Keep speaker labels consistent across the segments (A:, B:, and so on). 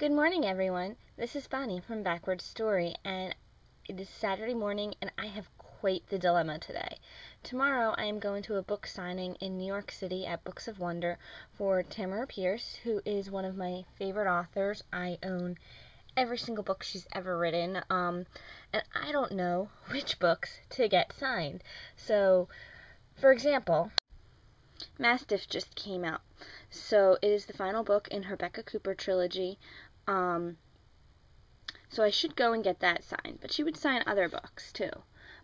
A: Good morning, everyone. This is Bonnie from Backwards Story, and it is Saturday morning, and I have quite the dilemma today. Tomorrow, I am going to a book signing in New York City at Books of Wonder for Tamora Pierce, who is one of my favorite authors. I own every single book she's ever written, and I don't know which books to get signed. So, for example, Mastiff just came out. So it is the final book in her Becca Cooper trilogy. So I should go and get that signed. But she would sign other books too.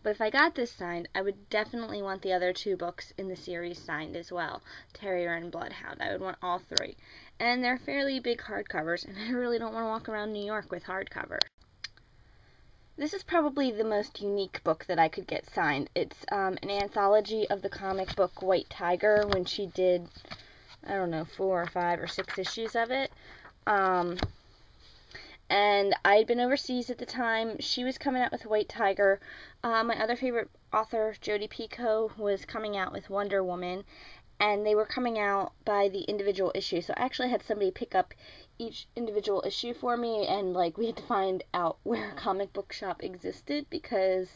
A: But if I got this signed, I would definitely want the other two books in the series signed as well. Terrier and Bloodhound. I would want all three. And they're fairly big hardcovers, and I really don't want to walk around New York with hardcovers. This is probably the most unique book that I could get signed. It's an anthology of the comic book White Tiger when she did, I don't know, 4 or 5 or 6 issues of it. And I'd been overseas at the time. She was coming out with White Tiger. My other favorite author, Jodi Picoult, was coming out with Wonder Woman. And they were coming out by the individual issue. So I actually had somebody pick up each individual issue for me, and we had to find out where a comic book shop existed because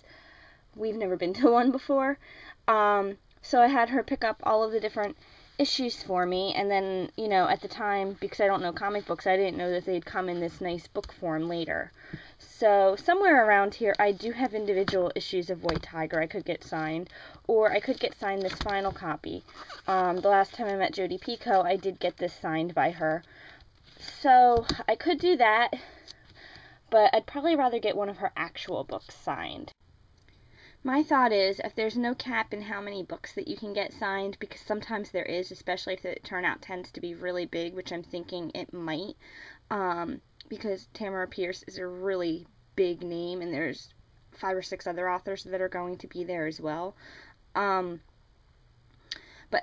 A: we've never been to one before. So I had her pick up all of the different issues for me, and then, at the time, because I don't know comic books, I didn't know that they'd come in this nice book form later. So somewhere around here, I do have individual issues of White Tiger I could get signed, or I could get signed this final copy. The last time I met Jodi Picoult, I did get this signed by her. So I could do that, but I'd probably rather get one of her actual books signed. My thought is, if there's no cap in how many books that you can get signed, because sometimes there is, especially if the turnout tends to be really big, which I'm thinking it might, because Tamora Pierce is a really big name, and there's 5 or 6 other authors that are going to be there as well. But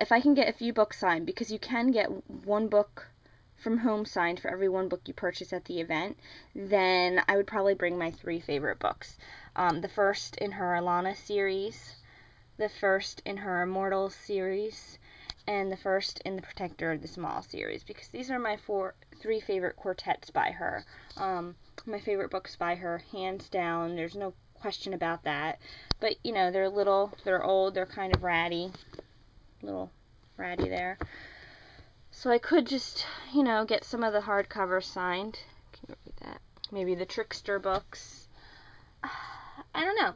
A: if I can get a few books signed, because you can get one book from home signed for every one book you purchase at the event, then I would probably bring my 3 favorite books. The first in her Alana series, the first in her Immortals series, and the first in the Protector of the Small series, because these are my 3 favorite quartets by her. My favorite books by her, hands down. There's no question about that. But, they're little, they're old, they're kind of ratty. Little ratty there. So I could just, get some of the hardcovers signed. Can you read that? Maybe the Trickster books. I don't know.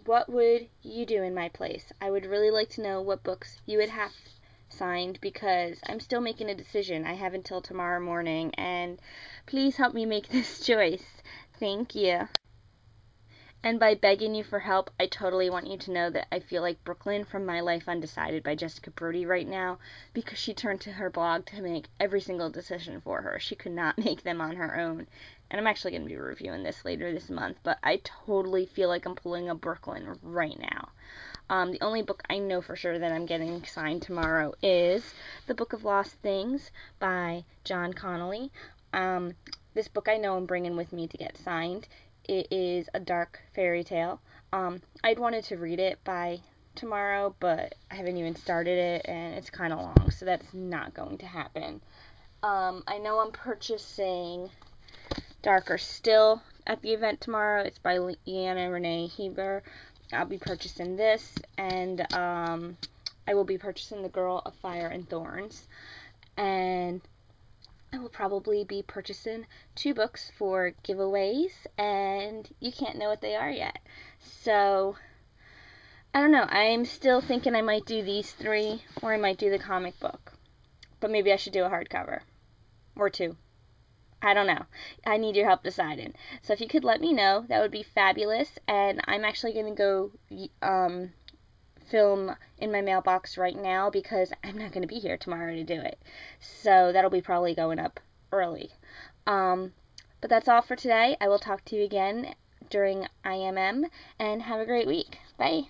A: What would you do in my place? I would really like to know what books you would have signed, because I'm still making a decision. I have until tomorrow morning, and please help me make this choice. Thank you. And by begging you for help, I totally want you to know that I feel like Brooklyn from My Life Undecided by Jessica Brody right now, because she turned to her blog to make every single decision for her. She could not make them on her own. And I'm actually going to be reviewing this later this month, but I totally feel like I'm pulling a Brooklyn right now. The only book I know for sure that I'm getting signed tomorrow is The Book of Lost Things by John Connolly. This book I know I'm bringing with me to get signed. It is a dark fairy tale. I'd wanted to read it by tomorrow, but I haven't even started it, and it's kind of long, so that's not going to happen. I know I'm purchasing Darker Still at the event tomorrow. It's by Leanna Renee Heber. I'll be purchasing this, and I will be purchasing The Girl of Fire and Thorns. And I will probably be purchasing 2 books for giveaways, and you can't know what they are yet. So, I don't know. I'm still thinking I might do these 3, or I might do the comic book. But maybe I should do a hardcover. Or 2. I don't know. I need your help deciding. So if you could let me know, that would be fabulous. And I'm actually going to go film in my mailbox right now, because I'm not going to be here tomorrow to do it. So that'll be probably going up early. But that's all for today. I will talk to you again during IMM, and have a great week. Bye.